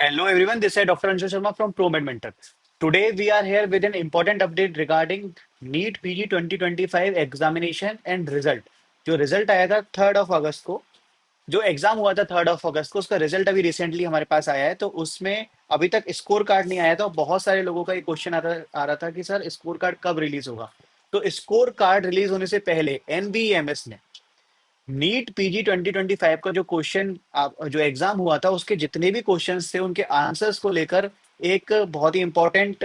Hello everyone, this is Dr. Anshu Sharma from ProMed Mentor. Today we are here with an important update regarding NEET PG 2025 examination and result. जो result आया था 3 अगस्त को, जो exam हुआ था 3 अगस्त को, उसका रिजल्ट अभी रिसेंटली हमारे पास आया है। तो उसमें अभी तक स्कोर कार्ड नहीं आया था। बहुत सारे लोगों का ये क्वेश्चन आ रहा था कि सर स्कोर कार्ड कब रिलीज होगा। तो स्कोर कार्ड रिलीज होने से पहले एनबीएमएस ने नीट पीजी 2025 का जो क्वेश्चन जो एग्जाम हुआ था उसके जितने भी क्वेश्चंस थे उनके आंसर्स को लेकर एक बहुत ही इंपॉर्टेंट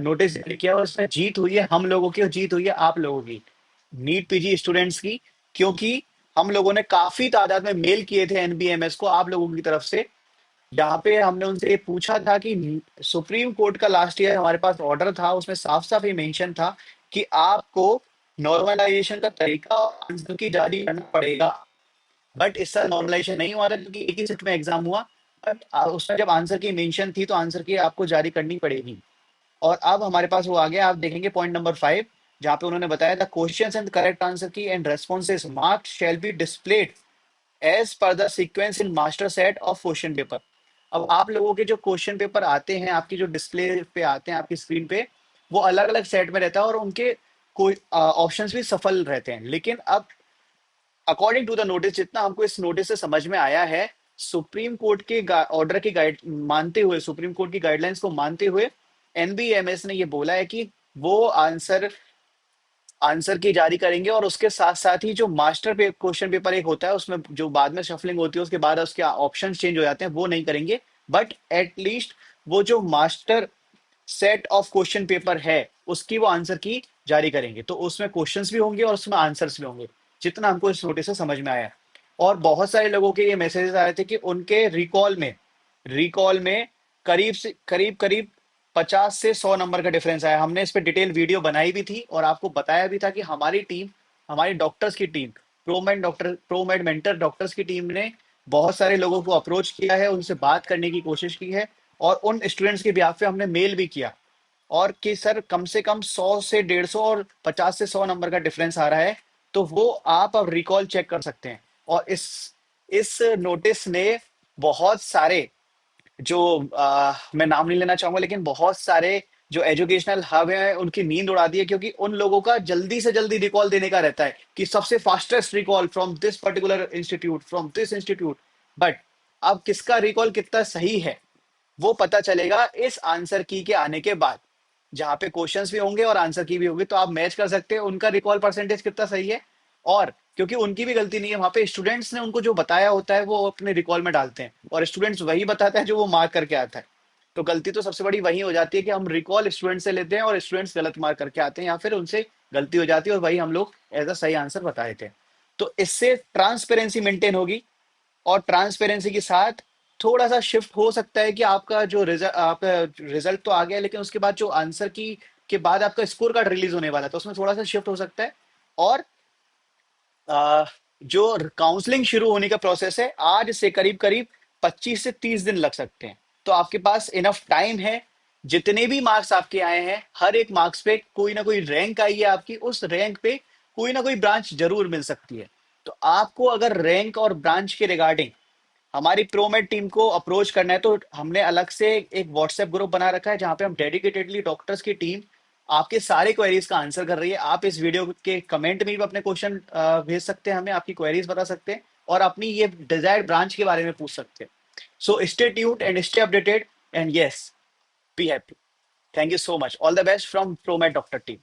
नोटिस जारी किया। और उसमें जीत हुई है हम लोगों की और जीत हुई है आप लोगों की, नीट पीजी स्टूडेंट्स की। क्योंकि हम लोगों ने काफी तादाद में मेल किए थे एनबीएमएस को आप लोगों की तरफ से, जहाँ पे हमने उनसे ये पूछा था कि सुप्रीम कोर्ट का लास्ट ईयर हमारे पास ऑर्डर था, उसमें साफ साफ ये मेंशन था कि आपको नॉर्मलाइजेशन का तरीका और आंसर की जारी करना पड़ेगा। बट इस साल नॉर्मलाइजेशन नहीं हुआ था क्योंकि एक ही शिफ्ट में एग्जाम हुआ। बट उसमें जब आंसर की मेंशन थी तो आंसर की आपको जारी करनी पड़ेगी। और अब हमारे पास वो आ गया, आप देखेंगे पॉइंट नंबर 5, जहाँ पे उन्होंने बताया था क्वेश्चंस एंड करेक्ट आंसर की and responses marked shall be displayed as per the sequence in master set of question paper. अब आप लोगों के जो क्वेश्चन पेपर आते हैं, आपकी जो डिस्प्ले पे आते हैं आपकी स्क्रीन पे, वो अलग अलग सेट में रहता है और उनके कोई ऑप्शंस भी सफल रहते हैं। लेकिन अब अकॉर्डिंग टू द नोटिस, जितना हमको इस नोटिस से समझ में आया है, सुप्रीम कोर्ट के ऑर्डर की गाइड मानते हुए, सुप्रीम कोर्ट की गाइडलाइंस को मानते हुए एनबीएमएस ने ये बोला है कि वो आंसर आंसर की जारी करेंगे। और उसके साथ साथ ही जो मास्टर क्वेश्चन पेपर एक होता है उसमें जो बाद में शफलिंग होती है उसके बाद उसके ऑप्शन चेंज हो जाते हैं, वो नहीं करेंगे। बट एटलीस्ट वो जो master set of question paper है उसकी वो आंसर की जारी करेंगे। तो उसमें क्वेश्चंस भी होंगे और उसमें आंसर्स भी होंगे, जितना हमको इस नोटिस से समझ में आया। और बहुत सारे लोगों के ये मैसेजेस आए थे कि उनके रिकॉल में करीब करीब 50 से 100 नंबर का डिफरेंस आया। हमने इस पे डिटेल वीडियो बनाई भी थी और आपको बताया भी था कि हमारी डॉक्टर्स की टीम, प्रोमेड मेंटर डॉक्टर्स की टीम ने बहुत सारे लोगों को अप्रोच किया है, उनसे बात करने की कोशिश की है। और उन स्टूडेंट्स के बिहाफ पे हमने मेल भी किया, और कि सर कम से कम 100 से 150 और 50 से 100 नंबर का डिफरेंस आ रहा है। तो वो आप अब रिकॉल चेक कर सकते हैं। और इस नोटिस ने बहुत सारे जो मैं नाम नहीं लेना चाहूंगा, लेकिन बहुत सारे जो एजुकेशनल हब हैं उनकी नींद उड़ा दी है। क्योंकि उन लोगों का जल्दी से जल्दी रिकॉल देने का रहता है कि सबसे fastest recall from this particular institute, from this institute. But अब किसका रिकॉल कितना सही है वो पता चलेगा इस आंसर की के आने के बाद, जहां पे क्वेश्चंस भी होंगे और आंसर की भी होगी। तो आप मैच कर सकते हैं उनका रिकॉल परसेंटेज कितना सही है। और क्योंकि उनकी भी गलती नहीं है, वहां पे स्टूडेंट्स ने उनको जो बताया होता है वो अपने रिकॉल में डालते हैं और स्टूडेंट्स वही बताता है जो वो मार्क करके आता है। तो गलती तो सबसे बड़ी वही हो जाती है कि हम रिकॉल स्टूडेंट से लेते हैं और स्टूडेंट्स गलत मार्क करके आते हैं, या फिर उनसे गलती हो जाती है और वही हम लोग एज अ सही आंसर बताए थे। तो इससे ट्रांसपेरेंसी मेंटेन होगी। और ट्रांसपेरेंसी के साथ थोड़ा सा शिफ्ट हो सकता है कि आपका रिजल्ट तो आ गया, लेकिन उसके बाद जो आंसर की के बाद आपका स्कोर कार्ड रिलीज होने वाला था उसमें थोड़ा सा शिफ्ट हो सकता है। और आ, जो काउंसलिंग शुरू होने का प्रोसेस है आज से करीब करीब 25 से 30 दिन लग सकते हैं। तो आपके पास इनफ टाइम है। जितने भी मार्क्स आपके आए हैं हर एक मार्क्स पे कोई ना कोई रैंक आई है आपकी, उस रैंक पे कोई ना कोई ब्रांच जरूर मिल सकती है। तो आपको अगर रैंक और ब्रांच के रिगार्डिंग हमारी प्रोमेड टीम को अप्रोच करना है तो हमने अलग से एक व्हाट्सएप ग्रुप बना रखा है जहां पे हम डेडिकेटेडली डॉक्टर्स की टीम आपके सारे क्वेरीज का आंसर कर रही है। आप इस वीडियो के कमेंट में भी अपने क्वेश्चन भेज सकते हैं, हमें आपकी क्वेरीज बता सकते हैं और अपनी ये डिजायर्ड ब्रांच के बारे में पूछ सकते हैं। So stay tuned and stay updated and yes, be happy. Thank you so much, all the best from Promed doctor team.